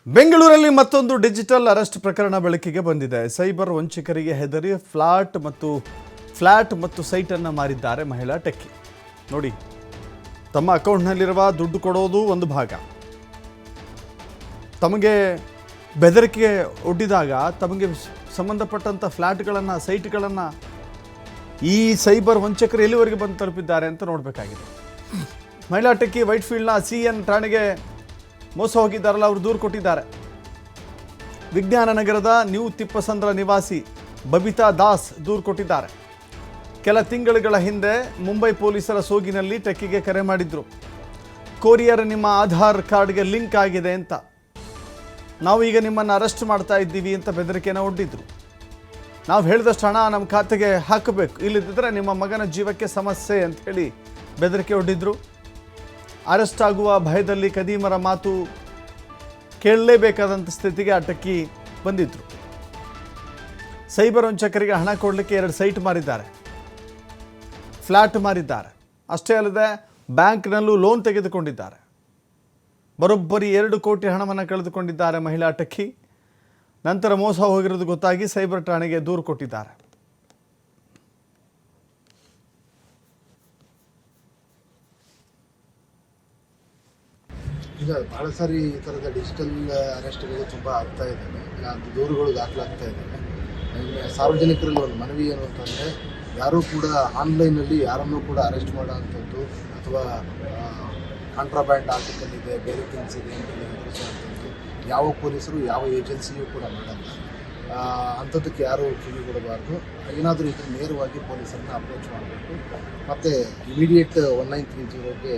ಬೆಂಗಳೂರಲ್ಲಿ ಮತ್ತೊಂದು digital arrest ಪ್ರಕರಣ ಬೆಳಕಿಗೆ ಬಂದಿದೆ. ಸೈಬರ್ ವಂಚಕರಿಗೆ ಹೆದರಿ ಫ್ಲಾಟ್ ಮತ್ತು ಸೈಟನ್ನು ಮಾರಿದ್ದಾರೆ ಮಹಿಳಾ ಟೆಕ್ಕಿ. ನೋಡಿ, ತಮ್ಮ ಅಕೌಂಟ್ನಲ್ಲಿರುವ ದುಡ್ಡು ಕೊಡೋದು ಒಂದು ಭಾಗ, ತಮಗೆ ಬೆದರಿಕೆ ಒಡ್ಡಿದಾಗ ತಮಗೆ ಸಂಬಂಧಪಟ್ಟಂಥ ಫ್ಲ್ಯಾಟ್ಗಳನ್ನು ಸೈಟ್ಗಳನ್ನು ಈ ಸೈಬರ್ ವಂಚಕರು ಎಲ್ಲಿವರೆಗೆ ಬಂದು ತಲುಪಿದ್ದಾರೆ ಅಂತ ನೋಡಬೇಕಾಗಿದೆ. ಮಹಿಳಾ ಟೆಕ್ಕಿ ವೈಟ್ಫೀಲ್ಡ್ನ CN ಠಾಣೆಗೆ ಮೋಸ ಹೋಗಿದ್ದಾರಲ್ಲ, ಅವರು ದೂರು ಕೊಟ್ಟಿದ್ದಾರೆ. ವಿಜ್ಞಾನ ನಗರದ ನ್ಯೂ ತಿಪ್ಪಸಂದ್ರ ನಿವಾಸಿ ಬಬಿತಾ ದಾಸ್ ದೂರು ಕೊಟ್ಟಿದ್ದಾರೆ. ಕೆಲ ತಿಂಗಳುಗಳ ಹಿಂದೆ ಮುಂಬೈ ಪೊಲೀಸರ ಸೋಗಿನಲ್ಲಿ ಟೆಕ್ಕಿಗೆ ಕರೆ ಮಾಡಿದ್ರು. ಕೊರಿಯರ್ ನಿಮ್ಮ ಆಧಾರ್ ಕಾರ್ಡ್ಗೆ ಲಿಂಕ್ ಆಗಿದೆ ಅಂತ, ನಾವು ಈಗ ನಿಮ್ಮನ್ನು ಅರೆಸ್ಟ್ ಮಾಡ್ತಾ ಇದ್ದೀವಿ ಅಂತ ಬೆದರಿಕೆನ ಒಡ್ಡಿದ್ರು. ನಾವು ಹೇಳಿದಷ್ಟು ಹಣ ನಮ್ಮ ಖಾತೆಗೆ ಹಾಕಬೇಕು, ಇಲ್ಲದಿದ್ದರೆ ನಿಮ್ಮ ಮಗನ ಜೀವಕ್ಕೆ ಸಮಸ್ಯೆ ಅಂತ ಹೇಳಿ ಬೆದರಿಕೆ ಒಡ್ಡಿದ್ರು. ಅರೆಸ್ಟ್ ಆಗುವ ಭಯದಲ್ಲಿ ಕದೀಮರ ಮಾತು ಕೇಳಲೇಬೇಕಾದಂಥ ಸ್ಥಿತಿಗೆ ಆ ಟೆಕ್ಕಿ ಬಂದಿದ್ರು. ಸೈಬರ್ ವಂಚಕರಿಗೆ ಹಣ ಕೊಡಲಿಕ್ಕೆ 2 ಸೈಟ್ ಮಾರಿದ್ದಾರೆ, ಫ್ಲ್ಯಾಟ್ ಮಾರಿದ್ದಾರೆ. ಅಷ್ಟೇ ಅಲ್ಲದೆ ಬ್ಯಾಂಕ್ನಲ್ಲೂ ಲೋನ್ ತೆಗೆದುಕೊಂಡಿದ್ದಾರೆ. ಬರೋಬ್ಬರಿ 2 ಕೋಟಿ ಹಣವನ್ನು ಕಳೆದುಕೊಂಡಿದ್ದಾರೆ ಮಹಿಳಾ ಟೆಕ್ಕಿ. ನಂತರ ಮೋಸ ಹೋಗಿರೋದು ಗೊತ್ತಾಗಿ ಸೈಬರ್ ಠಾಣೆಗೆ ದೂರು ಕೊಟ್ಟಿದ್ದಾರೆ. ಈಗ ಬಹಳ ಸಾರಿ ಈ ಥರದ ಡಿಜಿಟಲ್ ಅರೆಸ್ಟ್ಗಳು ತುಂಬ ಆಗ್ತಾ ಇದ್ದಾವೆ, ದೂರುಗಳು ದಾಖಲಾಗ್ತಾ ಇದ್ದಾವೆ. ಸಾರ್ವಜನಿಕರಲ್ಲಿ ಒಂದು ಮನವಿ ಏನು ಅಂತಂದರೆ, ಯಾರೂ ಕೂಡ ಆನ್ಲೈನಲ್ಲಿ ಯಾರನ್ನೂ ಕೂಡ ಅರೆಸ್ಟ್ ಮಾಡೋ ಅಂಥದ್ದು ಅಥವಾ ಕಾಂಟ್ರಾಬ್ಯಾಂಡ್ ಆರ್ಟಿಕಲ್ ಇದೆ, ಬೇರೆ ಥಿಂಗ್ಸ್ ಇದೆ ಅಂತ ಹೆದರಿಸುವಂಥದ್ದು ಯಾವ ಪೊಲೀಸರು ಯಾವ ಏಜೆನ್ಸಿಯೂ ಕೂಡ ಮಾಡಲ್ಲ. ಅಂಥದ್ದಕ್ಕೆ ಯಾರೂ ಕಿವಿ ಕೊಡಬಾರ್ದು. ಏನಾದರೂ ಇದ್ರೆ ನೇರವಾಗಿ ಪೊಲೀಸರನ್ನ ಅಪ್ರೋಚ್ ಮಾಡಬೇಕು, ಮತ್ತು ಇಮಿಡಿಯೇಟ್ 1930ಗೆ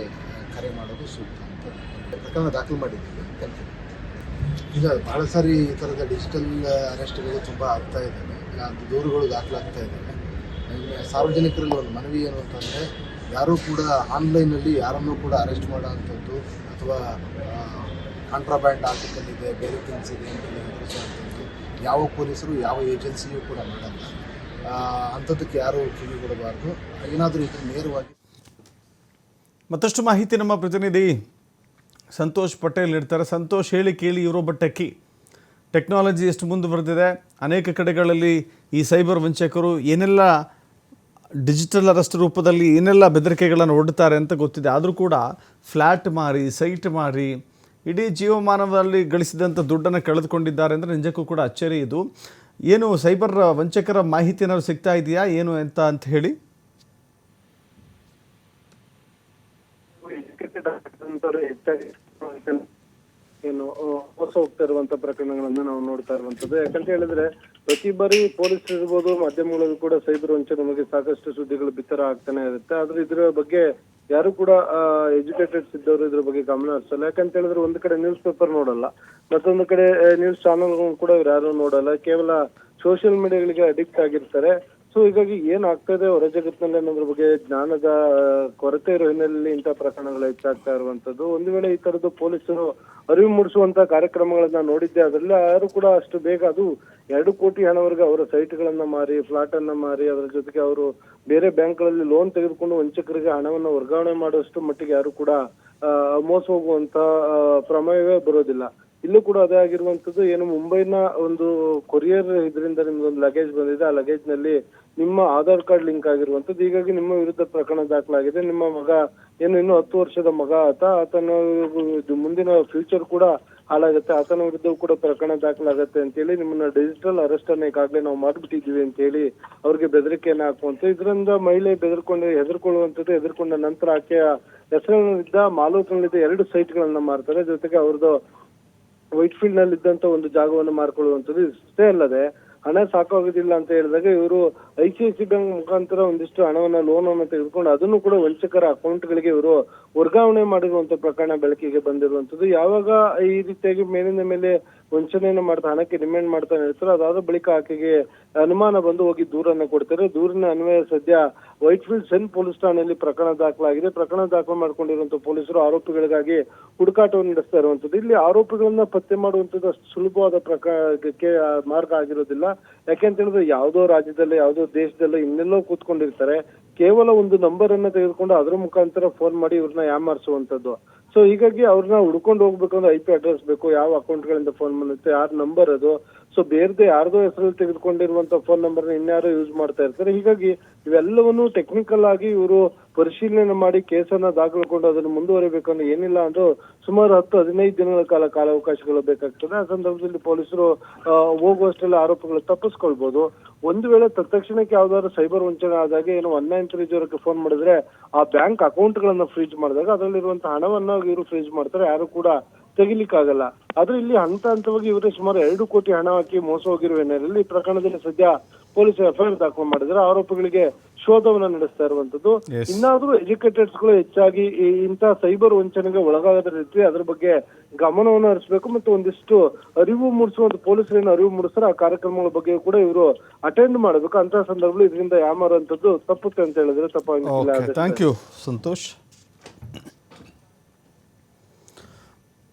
ಕರೆ ಮಾಡೋದು ಸೂಕ್ತ ಅಂತ ಪ್ರಕರಣ ದಾಖಲು ಮಾಡಿದ್ದೀವಿ. Thank you. ಈಗ ಬಹಳ ಸಾರಿ ಈ ಥರದ ಡಿಜಿಟಲ್ ಅರೆಸ್ಟ್ಗಳು ತುಂಬ ಆಗ್ತಾ ಇದ್ದಾವೆ, ದೂರುಗಳು ದಾಖಲಾಗ್ತಾ ಇದ್ದಾವೆ. ಸಾರ್ವಜನಿಕರಲ್ಲಿ ಒಂದು ಮನವಿ ಏನು ಅಂತಂದರೆ, ಯಾರೂ ಕೂಡ ಆನ್ಲೈನಲ್ಲಿ ಯಾರನ್ನೂ ಕೂಡ ಅರೆಸ್ಟ್ ಮಾಡೋ ಅಂಥದ್ದು ಅಥವಾ ಕಾಂಟ್ರಾಬ್ಯಾಂಡ್ ಆರ್ಟಿಕಲ್ ಇದೆ, ಬೇರೆ ಥಿಂಗ್ಸ್ ಇದೆ ಅಂತ ಹೆದರಿಸುವಂಥದ್ದು ಯಾವ ಪೊಲೀಸರು ಯಾವ ಏಜೆನ್ಸಿಯೂ ಕೂಡ ಮಾಡಲ್ಲ. ಅಂಥದ್ದಕ್ಕೆ ಯಾರೂ ಕಿವಿ ಕೊಡಬಾರ್ದು. ಏನಾದರೂ ಇದ್ರೆ ನೇರವಾಗಿ. ಮತ್ತಷ್ಟು ಮಾಹಿತಿ ನಮ್ಮ ಪ್ರತಿನಿಧಿ ಸಂತೋಷ್ ಪಟೇಲ್ ಇರ್ತಾರೆ. ಸಂತೋಷ್, ಹೇಳಿ ಕೇಳಿ, ಇವರೊಬ್ಬ ಟೆಕ್ನಾಲಜಿ ಎಷ್ಟು ಮುಂದುವರೆದಿದೆ, ಅನೇಕ ಕಡೆಗಳಲ್ಲಿ ಈ ಸೈಬರ್ ವಂಚಕರು ಏನೆಲ್ಲ ಡಿಜಿಟಲ್ ಅರೆಸ್ಟ್ ರೂಪದಲ್ಲಿ ಏನೆಲ್ಲ ಬೆದರಿಕೆಗಳನ್ನು ಒಡ್ಡುತ್ತಾರೆ ಅಂತ ಗೊತ್ತಿದೆ. ಆದರೂ ಕೂಡ ಫ್ಲ್ಯಾಟ್ ಮಾರಿ ಸೈಟ್ ಮಾರಿ ಇಡೀ ಜೀವಮಾನದಲ್ಲಿ ಗಳಿಸಿದಂಥ ದುಡ್ಡನ್ನು ಕಳೆದುಕೊಂಡಿದ್ದಾರೆ ಅಂದರೆ ನಿಜಕ್ಕೂ ಕೂಡ ಅಚ್ಚರಿ. ಇದು ಏನು ಸೈಬರ್ ವಂಚಕರ ಮಾಹಿತಿ ಏನಾದ್ರು ಸಿಗ್ತಾ ಇದೆಯಾ ಏನು ಅಂತ ಹೇಳಿ? ಏನು ಮೋಸ ಹೋಗ್ತಾ ಇರುವಂತ ಪ್ರಕರಣಗಳನ್ನ ನಾವು ನೋಡ್ತಾ ಇರುವಂತದ್ದು. ಯಾಕಂತ ಹೇಳಿದ್ರೆ ಪ್ರತಿ ಬಾರಿ ಪೊಲೀಸ್ ಇರ್ಬೋದು, ಮಾಧ್ಯಮಗಳಲ್ಲಿ ಕೂಡ ಸೈಬರ್ ವಂಚನೆ ಬಗ್ಗೆ ಸಾಕಷ್ಟು ಸುದ್ದಿಗಳು ಬಿತ್ತರ ಆಗ್ತಾನೆ ಇರುತ್ತೆ. ಆದ್ರೆ ಇದ್ರ ಬಗ್ಗೆ ಯಾರು ಕೂಡ ಎಜುಕೇಟೆಡ್ಸ್ ಇದ್ದವರು ಇದ್ರ ಬಗ್ಗೆ ಗಮನ ಹರಿಸಲ್ಲ. ಯಾಕಂತ ಹೇಳಿದ್ರೆ ಒಂದು ಕಡೆ ನ್ಯೂಸ್ ಪೇಪರ್ ನೋಡಲ್ಲ, ಮತ್ತೊಂದು ಕಡೆ ನ್ಯೂಸ್ ಚಾನೆಲ್ ಕೂಡ ಇವ್ರು ಯಾರು ನೋಡಲ್ಲ, ಕೇವಲ ಸೋಷಿಯಲ್ ಮೀಡಿಯಾಗಳಿಗೆ ಅಡಿಕ್ಟ್ ಆಗಿರ್ತಾರೆ. ಸೊ ಹೀಗಾಗಿ ಏನ್ ಆಗ್ತಾ ಇದೆ ಹೊರ ಜಗತ್ತಿನಲ್ಲಿ ಅನ್ನೋದ್ರ ಬಗ್ಗೆ ಜ್ಞಾನದ ಕೊರತೆ ಇರೋ ಹಿನ್ನೆಲೆಯಲ್ಲಿ ಇಂತಹ ಪ್ರಕರಣಗಳು ಹೆಚ್ಚಾಗ್ತಾ ಇರುವಂತದ್ದು. ಒಂದು ವೇಳೆ ಈ ತರದ್ದು ಪೊಲೀಸರು ಅರಿವು ಮೂಡಿಸುವಂತ ಕಾರ್ಯಕ್ರಮಗಳನ್ನ ನೋಡಿದ್ದೆ, ಅದರಲ್ಲಿ ಯಾರು ಕೂಡ ಅಷ್ಟು ಬೇಗ ಅದು 2 ಕೋಟಿ ಹಣವರೆಗೆ ಅವರ ಸೈಟ್ಗಳನ್ನ ಮಾರಿ, ಫ್ಲಾಟ್ ಅನ್ನ ಮಾರಿ, ಅದರ ಜೊತೆಗೆ ಅವರು ಬೇರೆ ಬ್ಯಾಂಕ್ಗಳಲ್ಲಿ ಲೋನ್ ತೆಗೆದುಕೊಂಡು ವಂಚಕರಿಗೆ ಹಣವನ್ನ ವರ್ಗಾವಣೆ ಮಾಡುವಷ್ಟು ಮಟ್ಟಿಗೆ ಯಾರು ಕೂಡ ಮೋಸ ಹೋಗುವಂತ ಪ್ರಮೇಯವೇ ಬರೋದಿಲ್ಲ. ಇಲ್ಲೂ ಕೂಡ ಅದೇ ಆಗಿರುವಂತದ್ದು. ಏನು ಮುಂಬೈನ ಒಂದು ಕೊರಿಯರ್ ಇದರಿಂದ ನಿಮ್ದೊಂದು ಲಗೇಜ್ ಬಂದಿದೆ, ಆ ಲಗೇಜ್ ನಲ್ಲಿ ನಿಮ್ಮ ಆಧಾರ್ ಕಾರ್ಡ್ ಲಿಂಕ್ ಆಗಿರುವಂತದ್ದು. ಹೀಗಾಗಿ ನಿಮ್ಮ ವಿರುದ್ಧ ಪ್ರಕರಣ ದಾಖಲಾಗಿದೆ. ನಿಮ್ಮ ಮಗ ಏನು ಇನ್ನು 10 ವರ್ಷದ ಮಗ ಆತನ ಮುಂದಿನ ಫ್ಯೂಚರ್ ಕೂಡ ಹಾಳಾಗುತ್ತೆ, ಆತನ ವಿರುದ್ಧ ಕೂಡ ಪ್ರಕರಣ ದಾಖಲಾಗತ್ತೆ ಅಂತ ಹೇಳಿ ನಿಮ್ಮನ್ನ ಡಿಜಿಟಲ್ ಅರೆಸ್ಟ್ ಅನ್ನ ಈಗಾಗಲೇ ನಾವು ಮಾಡ್ಬಿಟ್ಟಿದೀವಿ ಅಂತ ಹೇಳಿ ಅವ್ರಿಗೆ ಬೆದರಿಕೆಯನ್ನ ಹಾಕುವಂತ. ಇದರಿಂದ ಮಹಿಳೆ ಹೆದರ್ಕೊಳ್ಳುವಂಥದ್ದು. ಹೆದರ್ಕೊಂಡ ನಂತರ ಆಕೆಯ ಹೆಸರಿನಿಂದ ಮಾಲೂಕ್ನಲ್ಲಿದ್ದ 2 ಸೈಟ್ಗಳನ್ನ ಮಾರ್ತಾರೆ. ಜೊತೆಗೆ ಅವ್ರದ್ದು ವೈಟ್ಫೀಲ್ಡ್ ನಲ್ಲಿ ಇದ್ದಂತ ಒಂದು ಜಾಗವನ್ನು ಮಾರ್ಕೊಳ್ಳುವಂಥದ್ದು. ಇಷ್ಟೇ ಅಲ್ಲದೆ ಹಣ ಸಾಕಾಗೋದಿಲ್ಲ ಅಂತ ಹೇಳಿದಾಗ ಇವರು ICICI ಬ್ಯಾಂಕ್ ಮುಖಾಂತರ ಒಂದಿಷ್ಟು ಹಣವನ್ನ ಲೋನ್ ಅನ್ನು ತೆಗೆದುಕೊಂಡು ಅದನ್ನು ಕೂಡ ವಂಚಕರ ಅಕೌಂಟ್ಗಳಿಗೆ ಇವರು ವರ್ಗಾವಣೆ ಮಾಡಿರುವಂತ ಪ್ರಕರಣ ಬೆಳಕಿಗೆ ಬಂದಿರುವಂತದ್ದು. ಯಾವಾಗ ಈ ರೀತಿಯಾಗಿ ಮೇಲಿನ ಮೇಲೆ ವಂಚನೆಯನ್ನು ಮಾಡ್ತಾ ಹಣಕ್ಕೆ ಡಿಮ್ಯಾಂಡ್ ಮಾಡ್ತಾನೆ ಇರ್ತಾರೆ, ಅದಾದ ಬಳಿಕ ಆಕೆಗೆ ಅನುಮಾನ ಬಂದು ಹೋಗಿ ದೂರನ್ನ ಕೊಡ್ತಾರೆ. ದೂರಿನ ಅನ್ವಯ ಸದ್ಯ ವೈಟ್ಫೀಲ್ಡ್ ಸೆನ್ ಪೊಲೀಸ್ ಠಾಣೆಯಲ್ಲಿ ಪ್ರಕರಣ ದಾಖಲಾಗಿದೆ. ಪ್ರಕರಣ ದಾಖಲು ಮಾಡ್ಕೊಂಡಿರುವಂತಹ ಪೊಲೀಸರು ಆರೋಪಿಗಳಿಗಾಗಿ ಹುಡುಕಾಟವನ್ನು ನಡೆಸ್ತಾ ಇರುವಂತದ್ದು. ಇಲ್ಲಿ ಆರೋಪಿಗಳನ್ನ ಪತ್ತೆ ಮಾಡುವಂತದ್ದು ಅಷ್ಟು ಸುಲಭವಾದ ಪ್ರಕಾರಕ್ಕೆ ಮಾರ್ಗ ಆಗಿರೋದಿಲ್ಲ. ಯಾಕೆಂತ ಹೇಳಿದ್ರೆ ಯಾವುದೋ ರಾಜ್ಯದಲ್ಲಿ ಯಾವುದೋ ದೇಶದಲ್ಲಿ ಇನ್ನೆಲ್ಲೋ ಕೂತ್ಕೊಂಡಿರ್ತಾರೆ, ಕೇವಲ ಒಂದು ನಂಬರ್ ಅನ್ನ ತೆಗೆದುಕೊಂಡು ಅದರ ಮುಖಾಂತರ ಫೋನ್ ಮಾಡಿ ಇವ್ರನ್ನ ಯಾಮಾರಿಸುವಂತದ್ದು. ಸೊ ಹೀಗಾಗಿ ಅವ್ರನ್ನ ಹುಡ್ಕೊಂಡು ಹೋಗ್ಬೇಕಂದ್ರೆ IP ಅಡ್ರೆಸ್ ಬೇಕು, ಯಾವ ಅಕೌಂಟ್ಗಳಿಂದ ಫೋನ್ ಬಂದಿರುತ್ತೆ, ಯಾರ ನಂಬರ್ ಅದು, ಸೊ ಬೇರೆದೇ ಯಾರ್ದೋ ಹೆಸರಲ್ಲಿ ತೆಗೆದುಕೊಂಡಿರುವಂತ ಫೋನ್ ನಂಬರ್ನ ಇನ್ಯಾರೋ ಯೂಸ್ ಮಾಡ್ತಾ ಇರ್ತಾರೆ. ಹೀಗಾಗಿ ಇವೆಲ್ಲವನ್ನು ಟೆಕ್ನಿಕಲ್ ಆಗಿ ಇವರು ಪರಿಶೀಲನೆ ಮಾಡಿ ಕೇಸನ್ನ ದಾಖಲಿಕೊಂಡು ಅದನ್ನು ಮುಂದುವರಿಬೇಕಂದ್ರೆ ಏನಿಲ್ಲ ಅಂದ್ರೂ ಸುಮಾರು 10-15 ದಿನಗಳ ಕಾಲಾವಕಾಶಗಳು ಬೇಕಾಗ್ತದೆ. ಆ ಸಂದರ್ಭದಲ್ಲಿ ಪೊಲೀಸರು ಹೋಗುವಷ್ಟೆಲ್ಲ ಆರೋಪಗಳು ತಪ್ಪಿಸ್ಕೊಳ್ಬಹುದು. ಒಂದು ವೇಳೆ ತತ್ಕ್ಷಣಕ್ಕೆ ಯಾವ್ದಾದ್ರು ಸೈಬರ್ ವಂಚನೆ ಆದಾಗ ಏನು 193 ಫೋನ್ ಮಾಡಿದ್ರೆ ಆ ಬ್ಯಾಂಕ್ ಅಕೌಂಟ್ಗಳನ್ನ ಫ್ರೀಜ್ ಮಾಡಿದಾಗ ಅದರಲ್ಲಿರುವಂತಹ ಹಣವನ್ನ ಇವರು ಫ್ರೀಜ್ ಮಾಡ್ತಾರೆ, ಯಾರು ಕೂಡ ತೆಗಿಲಿಕ್ಕಾಗಲ್ಲ. ಆದ್ರೆ ಇಲ್ಲಿ ಹಂತ ಹಂತವಾಗಿ ಇವರೇ ಸುಮಾರು 2 ಕೋಟಿ ಹಣ ಹಾಕಿ ಮೋಸ ಹೋಗಿರುವ ಹಿನ್ನೆಲೆಯಲ್ಲಿ ಈ ಪ್ರಕರಣದಲ್ಲಿ ಸದ್ಯ ಪೊಲೀಸರು FIR ದಾಖಲು ಮಾಡಿದ್ರೆ ಆರೋಪಿಗಳಿಗೆ ಶೋಧವನ್ನ ನಡೆಸ್ತಾ ಇರುವಂತದ್ದು. ಇನ್ನಾದ್ರೂ ಎಜುಕೇಟೆಡ್ಸ್ ಗಳು ಹೆಚ್ಚಾಗಿ ಇಂಥ ಸೈಬರ್ ವಂಚನೆಗೆ ಒಳಗಾಗದ ರೀತಿ ಅದ್ರ ಬಗ್ಗೆ ಗಮನವನ್ನು ಹರಿಸಬೇಕು ಮತ್ತು ಒಂದಿಷ್ಟು ಅರಿವು ಮೂಡಿಸುವಂತ ಪೊಲೀಸರೇನು ಅರಿವು ಮೂಡಿಸ್ತಾರೆ ಆ ಕಾರ್ಯಕ್ರಮಗಳ ಬಗ್ಗೆ ಕೂಡ ಇವರು ಅಟೆಂಡ್ ಮಾಡಬೇಕು. ಅಂತ ಸಂದರ್ಭದಲ್ಲಿ ಇದರಿಂದ ಯಾಮಾರುವಂತದ್ದು ತಪ್ಪುತ್ತೆ ಅಂತ ಹೇಳಿದ್ರೆ ತಪ್ಪಾಗಿಲ್ಲ. Thank you Santosh.